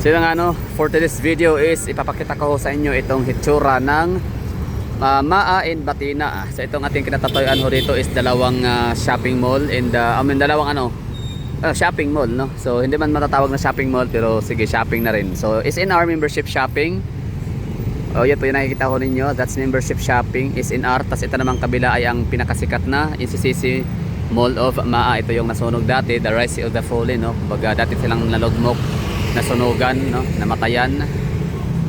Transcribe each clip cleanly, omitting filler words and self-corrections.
So yung ano, for today's video is ipapakita ko sa inyo itong hitsura ng Maa in Batina. So itong ating kinatatayuan ho rito is dalawang shopping mall and dalawang shopping mall, no? So hindi man matatawag na shopping mall pero sige, shopping na rin. So is in our membership shopping. Oh, yan po yung nakikita ko ninyo. That's membership shopping is in our. Tas ito namang kabila ay ang pinakasikat na NCCC Mall of Maa. Ito yung nasunog dati, the Rise of the Fallen, no? Baga dati silang nalugmok, nasunugan, no? Namatayan.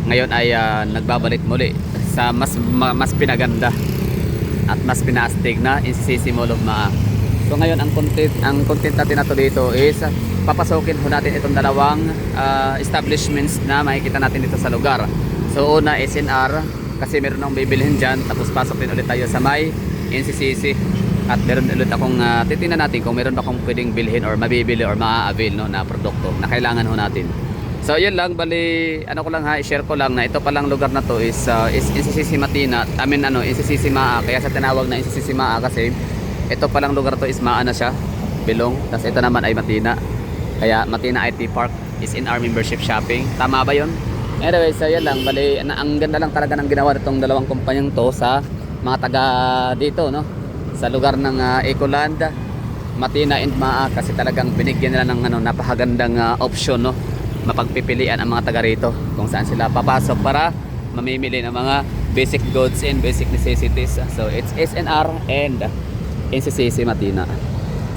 Ngayon ay nagbabalik muli sa mas pinaganda at mas pinaastig na NCCC Mall of Maa. So ngayon ang content natin na to dito is papasokin ho natin itong dalawang establishments na makikita natin dito sa lugar. So una SNR kasi meron akong bibilhin dyan, tapos pasok din ulit tayo sa may NCCC at meron ulit akong titingnan natin kung meron ba akong pwedeng bilhin or mabibili or maa-avail, no, na produkto na kailangan ho natin. So yun lang, bali ano ko lang i-share ko lang na ito palang lugar na to is NCCC Matina, NCCC Maa. Kaya sa tinawag na NCCC Maa kasi ito palang lugar to is Maa na siya, Bilong, tapos ito naman ay Matina. Kaya Matina IT Park is in our membership shopping. Tama ba yun? Anyway, so yan lang, bali ang ganda lang talaga ng ginawa nitong dalawang kumpanyang to sa mga taga dito, no, sa lugar ng Ecoland, Matina and Maa, kasi talagang binigyan nila ng napakagandang option, no, mapagpipilian ang mga taga rito kung saan sila papasok para mamimili ng mga basic goods and basic necessities. So it's SNR and NCCC Matina.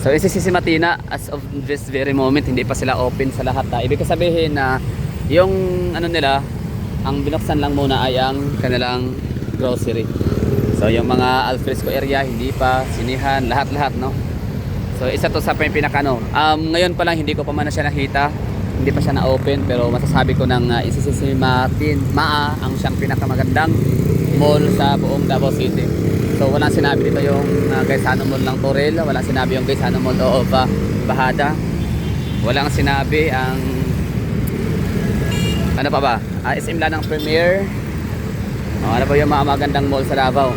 So NCCC Matina, as of this very moment, hindi pa sila open sa lahat. Ibig sabihin na yung nila, ang binuksan lang muna ay ang kanilang grocery. So yung mga alfresco area hindi pa, sinihan, lahat-lahat, no. So isa to sa pinaka ngayon pa lang hindi ko pa man na siya nakita, hindi pa siya na-open, pero masasabi ko ng NCCC Maa ang siyang pinakamagandang mall sa buong Davao City. So walang sinabi dito yung Gaisano Mall ng Toril, walang sinabi yung Gaisano Mall of Bahada, walang sinabi ang ano pa ba? SM Lanang Premier. Ano ba yung mga magandang mall sa Davao?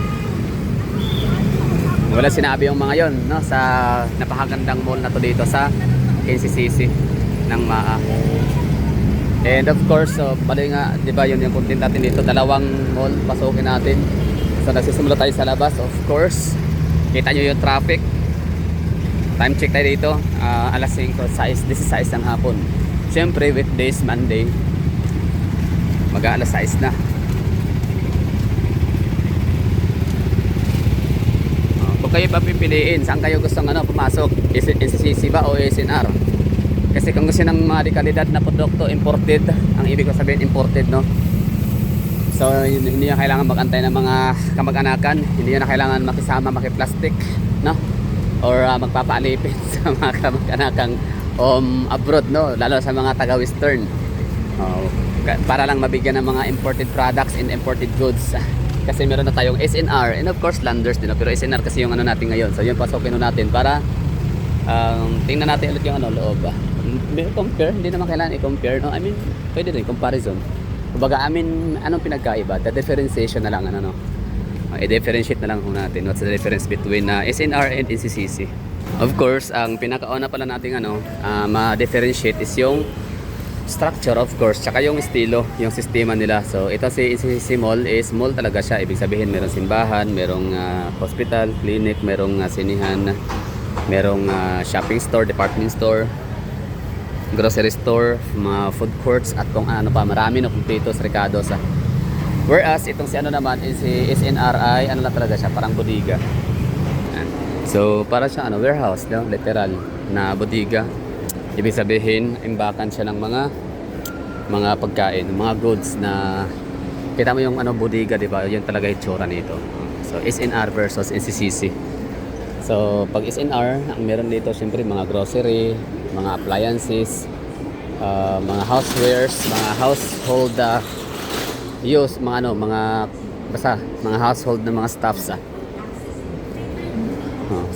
Wala sinabi yung mga yon, no, sa napakagandang mall na to dito sa NCCC ng Maa. And of course, bali nga, 'di ba, yun yung content natin dito, dalawang mall pasukin natin. So nagsisimula tayo sa labas, of course. Kita nyo yung traffic. Time check tayo dito, alas 5, 16 ng hapon. Siyempre, weekdays, Monday, mag-aalas 6 na. Kung kayo ba pipiliin, saan kayo gustong pumasok? NCCC ba o SNR? Kasi kung gusto ng mga dekalidad na produkto, imported, ang ibig ko sabihin imported, no? So hindi nyo kailangan mag-antay ng mga kamag-anakan, hindi nyo na kailangan makisama, makiplastic, no? Or magpapaalipin sa mga kamag-anakang abroad, no? Lalo sa mga taga-western, para lang mabigyan ng mga imported products and imported goods. Kasi meron na tayong SNR and of course Landers din, pero SNR kasi yung natin ngayon. So yun, pasokin natin para tingnan natin ulit yung loob. Compare, hindi naman kailangan i-compare, no? I mean, pwede rin comparison. Kumbaga, anong pinagkaiba? The differentiation na lang, i-differentiate na lang natin. What's the difference between SNR and NCCC? Of course, ang pinakauna pala natin ma-differentiate is yung structure, of course, tsaka yung estilo, yung sistema nila. So ito si NCCC Mall is mall talaga siya. Ibig sabihin merong simbahan, merong hospital, clinic, merong sinihan, merong shopping store, department store, grocery store, mga food courts, at kung ano pa, marami na kumplitos, Ricardo's. Whereas itong si naman is si SNRI, lang talaga siya, parang bodega. So para siya warehouse, no? Literal na bodega. Ibig sabihin, imbakan siya ng mga pagkain, mga goods na kita mo yung bodega, di ba? Yun talaga yung tsura nito. So SNR versus NCCC. So pag SNR, ang meron dito siyempre mga grocery, mga appliances, mga housewares, mga household use, mga mga household na mga stuffs.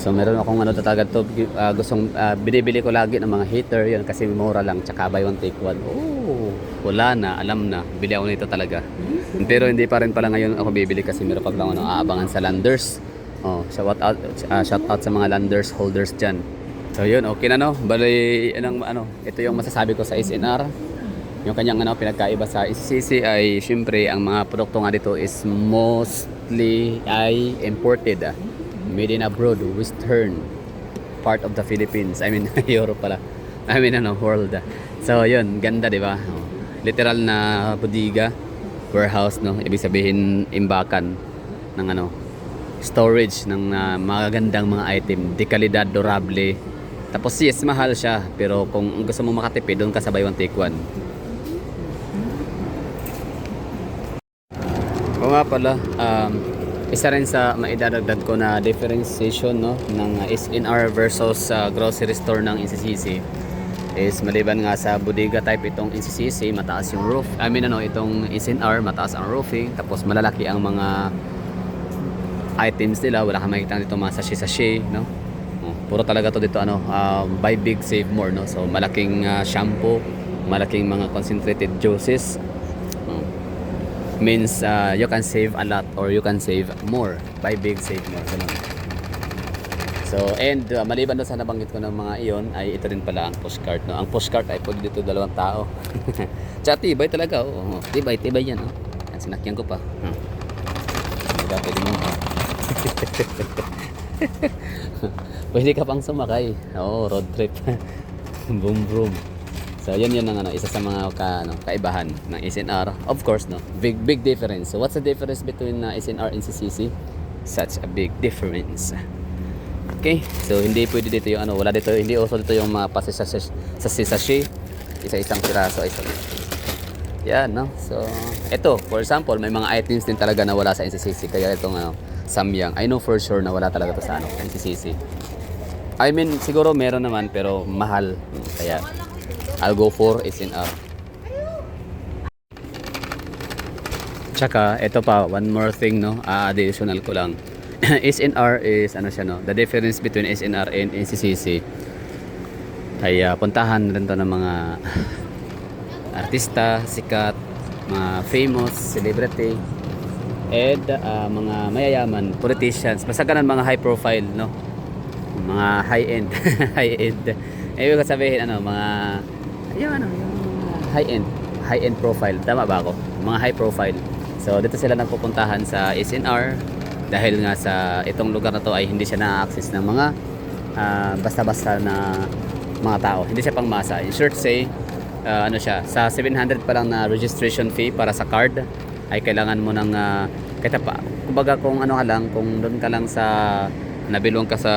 So meron akong tatagad to, gustong binibili ko lagi ng mga heater, yun kasi mura lang, tsaka buy one take one. Wala na, alam na, bili ako nito talaga. Pero hindi pa rin pala ngayon ako bibili kasi meron pa lang aabangan sa Landers. Shout out sa mga Landers holders dyan. So yun, okay na, no? Bali, ito yung masasabi ko sa SNR. Yung kanyang ano, pinagkaiba sa SCC ay syempre ang mga produkto nga dito is mostly ay imported. Made in abroad, western part of the Philippines. I mean, Europe pala. I mean, ano, world. So, yun, ganda, di ba? Oh, literal na bodega, warehouse, no? Ibig sabihin, imbakan ng ano, storage ng magagandang mga item, de kalidad, durable. Tapos yes, mahal siya, pero kung gusto mo makatipid, doon ka sa buy one take one. O nga pala, isa rin sa maidadagdag ko na differentiation, no, ng SNR versus grocery store ng NCCC is maliban nga sa bodega type itong NCCC, mataas yung roof. I mean ano, itong SNR mataas ang roofing, tapos malalaki ang mga items nila. Wala kang makikita dito mga sachet-sachet, no. Puro talaga to dito ano, buy big save more, no. So malaking shampoo, malaking mga concentrated juices. Means you can save a lot or you can save more. Buy big, save more. Ganun. So, and maliban doon sa nabanggit ko ng mga iyon, ay ito rin pala ang pushcart. No? Ang pushcart ay pwede dito 2 tao. Tsaka tibay talaga. Oh. Tibay yan. Oh. Yan, sinakyan ko pa. Diba, pwede mo. Pwede ka pang sumakay. Oo, road trip. Boom, boom. So yan ang ano, isa sa mga kaibahan ng SNR. Of course, no, big difference. So what's the difference between SNR and CCC? Such a big difference. Okay, so hindi pwede dito yung ano, wala dito, hindi uso dito yung mga sachet, isa-isang piraso, yan, no. So ito, for example, may mga items din talaga na wala sa NCCC, kaya itong ano, Samyang, I know for sure na wala talaga to sa ano, NCCC. I mean, siguro meron naman pero mahal, kaya I'll go for SNR. Tsaka, ito pa, one more thing, no? Additional ko lang. SNR is, ano siya, no? The difference between SNR and NCCC ay puntahan rin to ng mga artista, sikat, mga famous, celebrity, and mga mayayaman, politicians, basta ganun mga high profile, no? Mga high-end. High-end. Ibig sabihin, ano, mga yung high-end profile, tama ba ako? Mga high profile. So dito sila nagpupuntahan sa SNR dahil nga sa itong lugar na to ay hindi siya na-access ng mga basta-basta na mga tao. Hindi siya pangmasa. In short say, ano siya, sa 700 pa lang na registration fee para sa card ay kailangan mo ng kahit pa, kumbaga kung ano ka lang, kung doon ka lang sa nabilong ka sa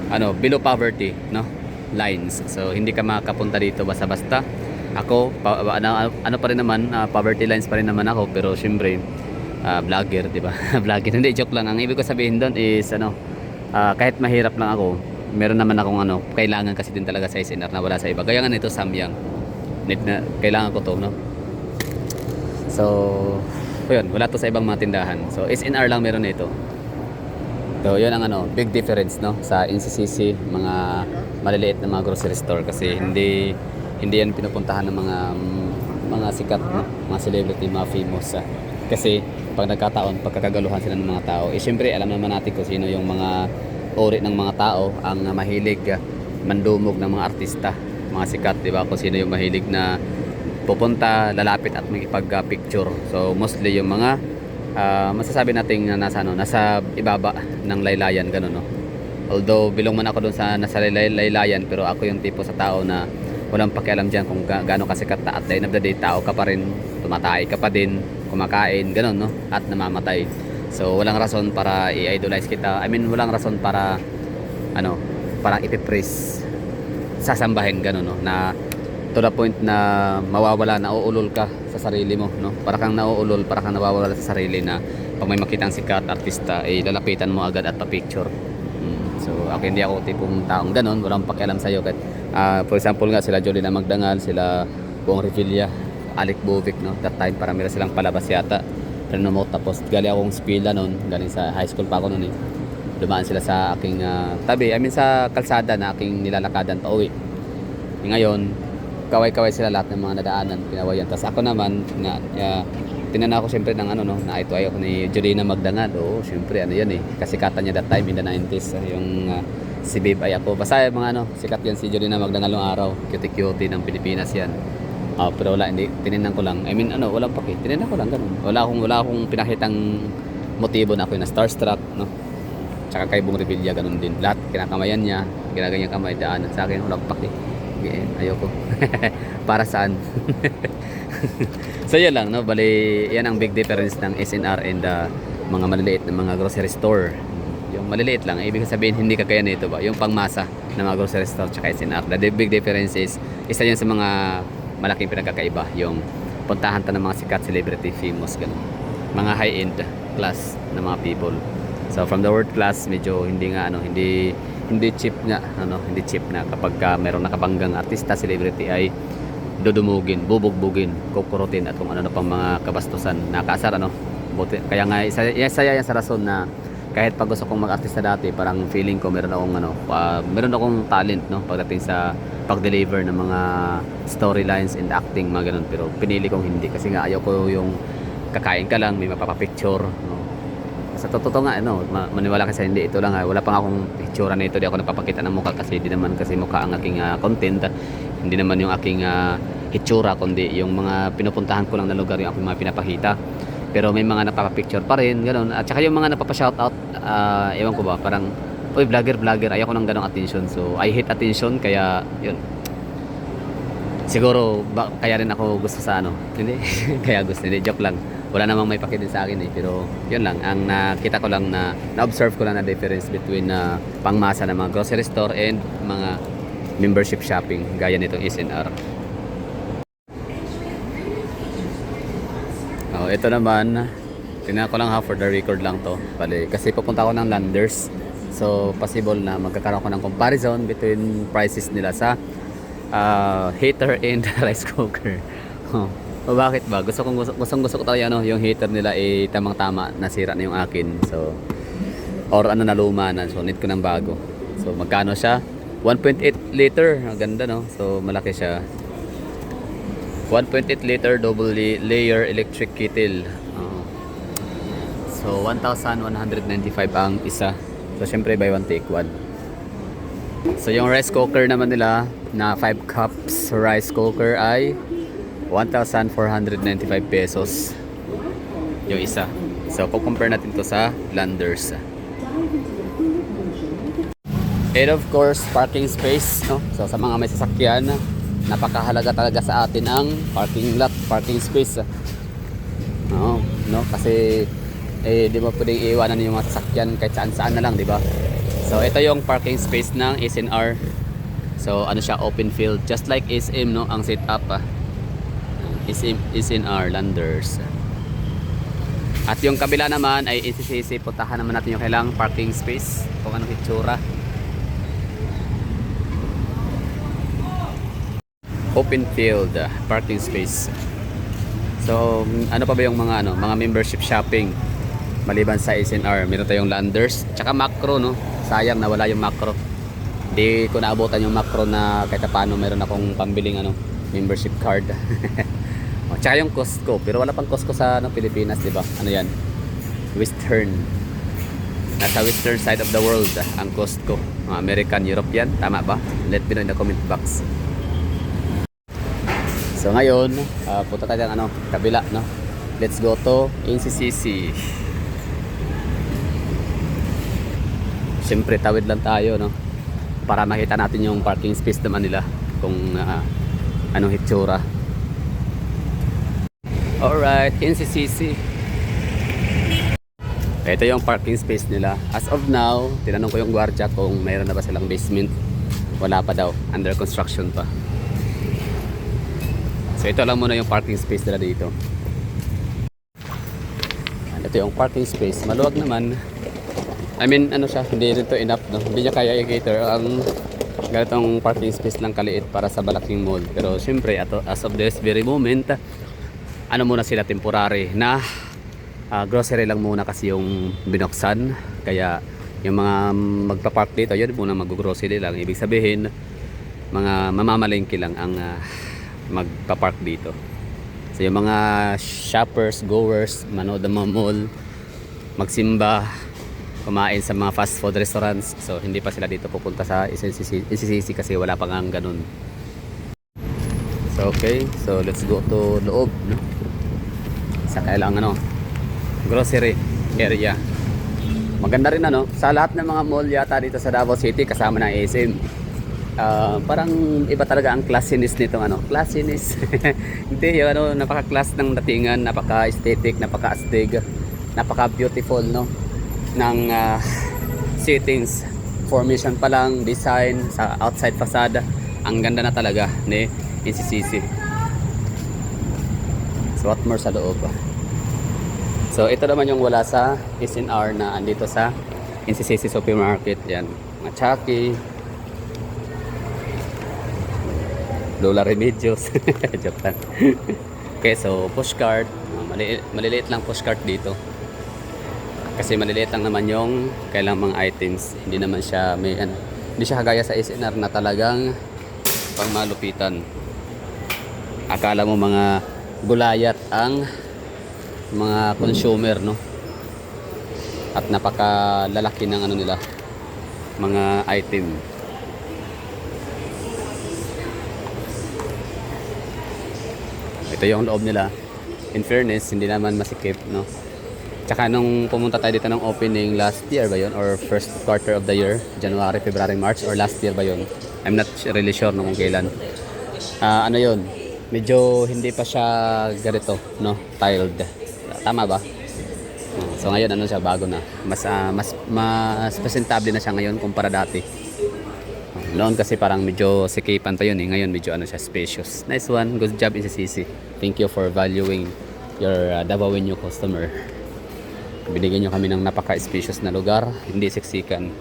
ano, below poverty, no, lines. So hindi ka makapunta dito basta-basta. Ako ano pa rin naman, poverty lines pa rin naman ako, pero syempre vlogger, di ba? Vlogger, hindi, joke lang. Ang ibig ko sabihin doon is ano, kahit mahirap lang ako, meron naman akong ano, kailangan kasi din talaga sa SNR na wala sa iba. Kaya nga nito Samyang, kailangan ko to, no. So yun, wala to sa ibang mga tindahan. So SNR lang meron nito. So yun ang ano, big difference, no, sa NCCC, mga maliliit na mga grocery store, kasi hindi yan pinupuntahan ng mga sikat, no, mga celebrity, mga famous. Kasi pag nagkataon, pagkakagaluhan sila ng mga tao, syempre alam naman natin kung sino yung mga uri ng mga tao ang mahilig mandumog ng mga artista, mga sikat, di ba? Kung sino yung mahilig na pupunta, lalapit at makipag-picture. So mostly yung mga masasabi nating nasa ibaba ng laylayan, gano'n, no. Although bilong man ako doon sa nasa laylayan, pero ako yung tipo sa tao na walang pakialam diyan kung gaano kasikat, at the end of the day, tao ka pa rin, tumatay ka pa din, kumakain, gano'n, no, at namamatay. So walang rason para i-idolize kita. I mean, walang rason para ano, para ipipraise, sasambahin, gano'n, no, na to the point na mawawala, nauulol ka sa sarili mo, no? Para kang nauulol, para kang nawawala sa sarili na pag may makitang sikat, artista, ay lalapitan mo agad at pa-picture. So ako, hindi ako tipong taong ganon, walang pakialam sa'yo. Kahit, for example nga, sila Jolina Magdangal, sila Bong Revilla, Alec Bovic, no? That time, parang meron silang palabas yata. Renomot, tapos galing akong eskwela noon, galing sa high school pa ako noon, eh. Dumaan sila sa aking tabi, I mean sa kalsada na aking nilalakadan pa uwi. Ngayon, kaway-kaway sila lahat ng mga nadaanan, pinawayan. Tapos ako naman, tinana ko siyempre ng ano, no, na ito ay ako ni Jolina Magdangal. Oo, siyempre, ano yan, eh, kasikatan niya that time in the 90s, yung Si Babe ay ako. Basta yung mga ano, sikat yan si Jolina Magdangalong Araw. Cutie-cutie ng Pilipinas yan. Pero wala, hindi. Tinignan ko lang. I mean, ano, walang paki. Tinignan ko lang, ganun. Wala akong pinakitang motibo na ako yung na-starstruck, no? Tsaka kay Bong Revilla, ganun din. Lahat, kinakamayan niya. Ginaganyan kamay, daanan sa akin. Walang paki. Okay, ayoko. Para saan? So, yun lang, no? Bali, yan ang big difference ng SNR and mga maliliit na mga grocery store. Yung maliliit lang, ibig sabihin hindi kagaya nito ba? Yung pangmasa ng mga grocery store tsaka SNR. The big difference is, isa yun sa mga malaking pinagkakaiba. Yung puntahan ta ng mga sikat, celebrity, famous, ganun. Mga high-end class na mga people. So from the word class, medyo hindi cheap nga, hindi cheap na kapag mayroong nakabanggang artista, celebrity ay dudumugin, bubugbugin, kukurutin at kung ano pang mga kabastusan. Nakaasar, Buti, kaya nga isa yan sa rason na kahit pag gusto kong mag-artista dati, parang feeling ko meron akong talent, no, pagdating sa pag-deliver ng mga storylines and acting, mga ganun. Pero pinili kong hindi kasi nga ayoko yung kakain ka lang, may mapapapicture, no. Sa totoo nga, maniwala kasi hindi, ito lang, wala pang akong picture na ito, di ako nagpapakita ng mukha kasi di naman kasi mukha ang aking content, hindi naman yung aking hitsura, kundi yung mga pinupuntahan ko lang na lugar yung aking mga pinapakita. Pero may mga napapapicture pa rin, gano'n. At saka yung mga napapashoutout, ewan ko ba, parang, uy, vlogger, ayoko ng ganong attention. So, I hate attention, kaya, yun. Siguro, kaya rin ako gusto sa hindi, hindi, joke lang. Wala namang may pakidin sa akin pero, yun lang, ang nakita ko lang na-observe ko lang na difference between pangmasa ng mga grocery store and mga membership shopping, gaya nitong SNR. Ito naman, tingnan ko lang for the record lang to. Bali, kasi pupunta ako ng Landers. So, possible na magkakaroon ko ng comparison between prices nila sa heater and rice cooker. Bakit ba? Gusto ko talaga yung heater nila tamang-tama, nasira na yung akin. So, or naluma na. So, need ko ng bago. So, magkano siya? 1.8 liter. Ang ganda, no? So, malaki siya. 1.8 liter double layer electric kettle. So 1,195 ang isa. So syempre buy one take one. So yung rice cooker naman nila na 5 cups rice cooker ay 1,495 pesos yung isa. So kung compare natin to sa Landers. And of course parking space, no? So sa mga may sasakyan, napakahalaga talaga sa atin ang parking lot, parking space. No, kasi di ba pwedeng iiwanan yung mga sasakyan kahit saan na lang, di ba? So ito yung parking space ng SNR. So ano siya, open field, just like SM, no, ang setup. SNR Landers. At yung kabila naman ay NCCC. Puntahan naman natin yung kailang parking space, kung anong hitsura. Open field parking space. So ano pa ba yung mga mga membership shopping maliban sa SNR? Meron tayong Landers tsaka Macro, no. Sayang nawala yung Macro. Di ko naabutan yung Macro na kahit paano meron akong pambiling membership card. Tsaka yung Costco, pero wala pang Costco sa Pilipinas, di ba? Ano yan? Western. Nasa western side of the world ang Costco. American, European, tama ba? Let me know in the comment box. So ngayon, punta tayo ng kabila, no? Let's go to NCCC. Siyempre tawid lang tayo, no? Para makita natin yung parking space naman nila kung anong hitsura. Alright, NCCC. Ito yung parking space nila. As of now, tinanong ko yung gwardiya kung mayroon na ba silang basement. Wala pa daw, under construction pa. So ito lang muna yung parking space nila dito. Ito yung parking space. Maluwag naman. I mean, siya, hindi rin to enough, no? Hindi niya kaya i-cater ang ganitong parking space lang kaliit para sa malaking mall. Pero syempre, as of this very moment, muna sila, temporary na grocery lang muna kasi yung binuksan. Kaya yung mga magpa-park dito, yun muna mag-grocery lang. Ibig sabihin, mga mamamalengke lang ang magpa-park dito. So yung mga shoppers, goers, manood ng mga mall, magsimba, kumain sa mga fast food restaurants. So hindi pa sila dito pupunta sa SCC kasi wala pa nga ganun. So okay, so let's go to loob, no? Sa kailang grocery area. Maganda rin sa lahat ng mga mall yata dito sa Davao City kasama ng SM. Parang iba talaga ang classiness nitong classiness. Hindi yung napaka-class ng datingan, napaka-aesthetic, napaka-astig, napaka-beautiful ng settings, formation pa lang, design sa outside facade. Ang ganda na talaga ni NCCC. So what more sa loob? So ito naman yung wala sa SNR na andito sa NCCC Supermarket. Yan, mga Chucky, Lola Remedios. Joke lang. Okay, so pushcart. Maliliit lang pushcart dito. Kasi maliliit lang naman yung kailangang mga items. Hindi naman siya hindi siya kagaya sa SNR na talagang pang malupitan. Akala mo mga gulayat ang mga consumer, no? At napakalalaki ng nila, mga item. Ito yung loob nila. In fairness, hindi naman masikip, no? Tsaka nung pumunta tayo dito ng opening last year ba yun? Or first quarter of the year, January, February, March, or last year ba yun? I'm not really sure kung kailan. Yun? Medyo hindi pa siya ganito, no? Tiled. Tama ba? So ngayon siya, bago na. Mas presentable na siya ngayon kumpara dati. Noon kasi parang medyo sikipan pa yun eh. Ngayon medyo siya, spacious. Nice one. Good job NCCC. Thank you for valuing your Davaoeño customer. Binigyan nyo kami ng napaka-spacious na lugar. Hindi siksikan.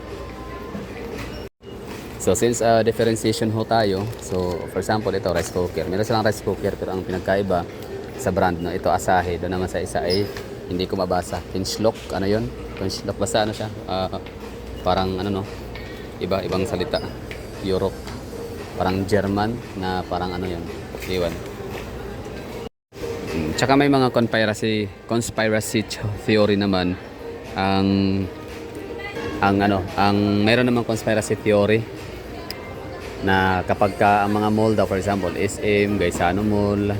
So since differentiation tayo, so for example ito rice cooker. Meron silang rice cooker pero ang pinagkaiba sa brand, no, ito Asahi. Doon naman sa isa ay hindi ko mabasa. Kinschlock, yun? Kinschlock, basta siya? Parang ibang salita. Europe. Parang German na parang yun. Iwan. Tsaka may mga conspiracy theory naman ang meron namang conspiracy theory na kapag ang mga mall daw, for example SM, Gaisano Mall,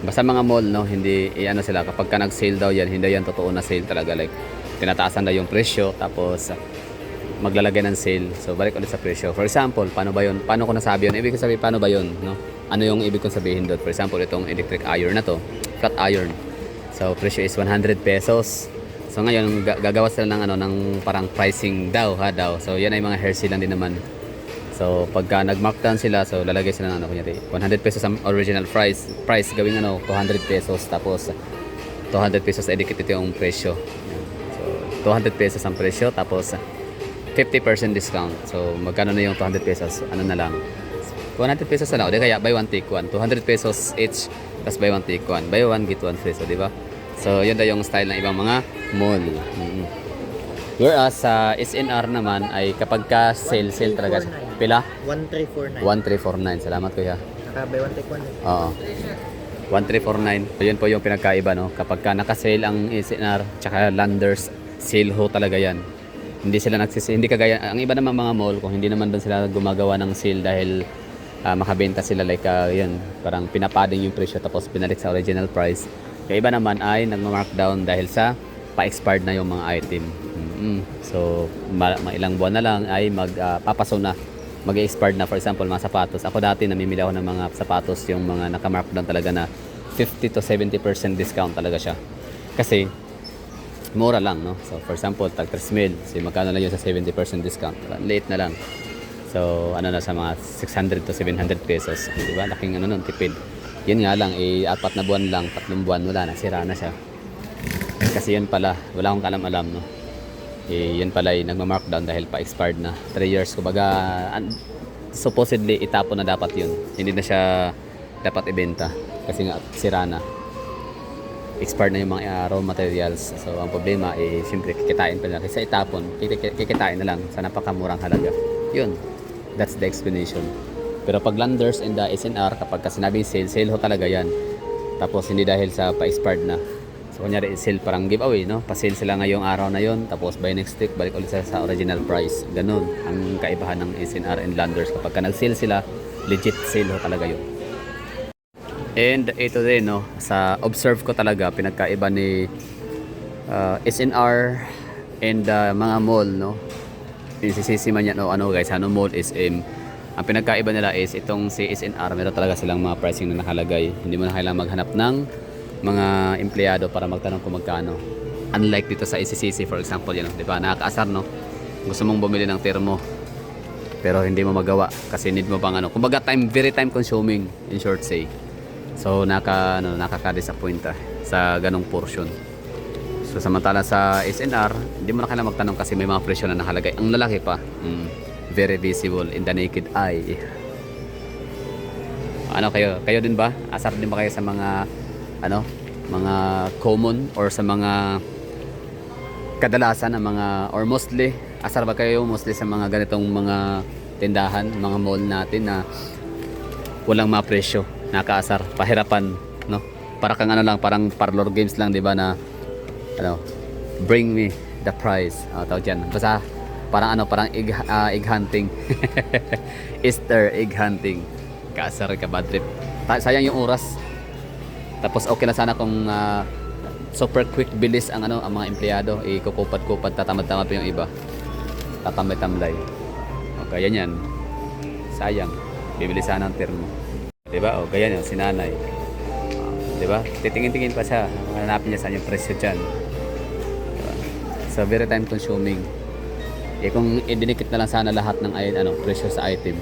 basta mga mall, no, hindi sila kapag nag-sale daw yan, hindi yan totoo na sale talaga, like tinataasan daw yung presyo tapos maglalagay ng sale. So balik ulit sa presyo. For example, paano ba yun? Paano ko nasabi yun? Ibig sabihin, paano ba yun, no? Ano yung ibig kong sabihin doon? For example, itong electric iron na to, flat iron. So presyo is 100 pesos. So ngayon gagawa sila ng parang pricing daw. So yan ay mga hair sale lang din naman. So pagka nag-markdown sila, so lalagay sila ng kunyari 100 pesos ang original price gawing 200 pesos, tapos 200 pesos edikit ito yung presyo. So 200 pesos ang presyo tapos 50% discount. So magkano na yung 200 pesos? Na lang? 100 pesos na lang. O di kaya buy one take one. 200 pesos each tapos buy one take one. Buy one get one free. So di ba? So yun daw yung style ng ibang mga mall. Whereas sa SNR naman ay kapag ka sale talaga siya. Pila? 1349. 1349. Salamat kuya. Naka buy one take one. Oo. 1349. So yun po yung pinagkaiba, no? Kapag ka naka-sale ang SNR tsaka Landers, sale talaga yan. Hindi sila hindi kagaya ang iba namang mga mall, kung hindi naman doon sila gumagawa ng sale dahil makabenta sila like yun, parang pinapading yung presyo tapos pinalik sa original price. Yung iba naman ay nagma-markdown dahil sa pa-expired na yung mga item. So ilang buwan na lang ay papaso na, mag-expired na. For example, mga sapatos. Ako dati namimili ako ng mga sapatos yung mga naka-markdown talaga na 50 to 70% discount talaga siya. Kasi mura lang, no? So for example, tag 3,000. So magkano lang yun sa 70% discount? Late na lang. So na sa mga 600 to 700 pesos. Di ba? Laking nun, tipid. Yun nga lang, 4 na buwan lang, 3 buwan, wala na, sira na siya. Kasi yun pala, wala akong kalam-alam, no? Yun pala ay nagma-markdown dahil pa-expired na. 3 years, kumbaga, supposedly, itapon na dapat yun. Hindi na siya dapat ibenta. Kasi nga, sira na. Expired na yung mga raw materials. So, ang problema, siyempre, kikitain pa na. Kasi itapon, kikitain na lang sa napakamurang halaga. Yun. That's the explanation. Pero pag Landers and the SNR, kapag sinabing sale talaga yan. Tapos hindi dahil sa pa-expired na. So So kunyari sale parang giveaway, no? Pa-sale sila ngayong araw na yon, tapos by next week balik ulit sila sa original price. Ganun ang kaibahan ng SNR and Landers. Kapag ka nag-sale sila, legit sale ho talaga yun. And ito din, no, sa observe ko talaga pinagkaiba ni SNR and mga mall, no. Sisisi man yan, no, ano guys, ano mall, SM. Ang pinagkaiba nila is itong si SNR, meron talaga silang mga pricing na nakalagay. Hindi mo na kailangan maghanap ng mga empleyado para magtanong kung magkano. Unlike dito sa SCCC for example, yan, di ba? Nakakaasar, no? Gusto mong bumili ng termo pero hindi mo magawa kasi need mo pang ano. Kumbaga very time consuming in short say. So nakaka-disappoint sa ganong portion. So samantala sa SNR, hindi mo na kailangan magtanong kasi may mga presyo na nakalagay. Ang lalaki pa, very visible in the naked eye. Ano kayo? Kayo din ba? Asar din ba kayo sa mga mga common or sa mga kadalasan ng mga or mostly asar ba kayo mostly sa mga ganitong mga tindahan, mga mall natin na walang mga presyo, nakaasar, pahirapan, no? Para kang ano lang, parang parlor games lang, 'di ba, na bring me the price. Tawag diyan. Basta parang parang egg hunting. Easter egg hunting. Kaasar ka, bad trip. Sayang yung oras. Tapos okay na sana kung super quick, bilis ang ang mga empleyado, ikukupad-kupad, tatamad-tamad pa yung iba. Tatambay-tambay. Okay, yan. Sayang. Bibili sana ng termo. 'Di ba? O ganyan yung sinanay. 'Di ba? Titingin-tingin pa siya. Hanapin niya saan yung presyo diyan. Diba? So very time consuming. Kung idinikit na lang sana lahat ng presyo sa item,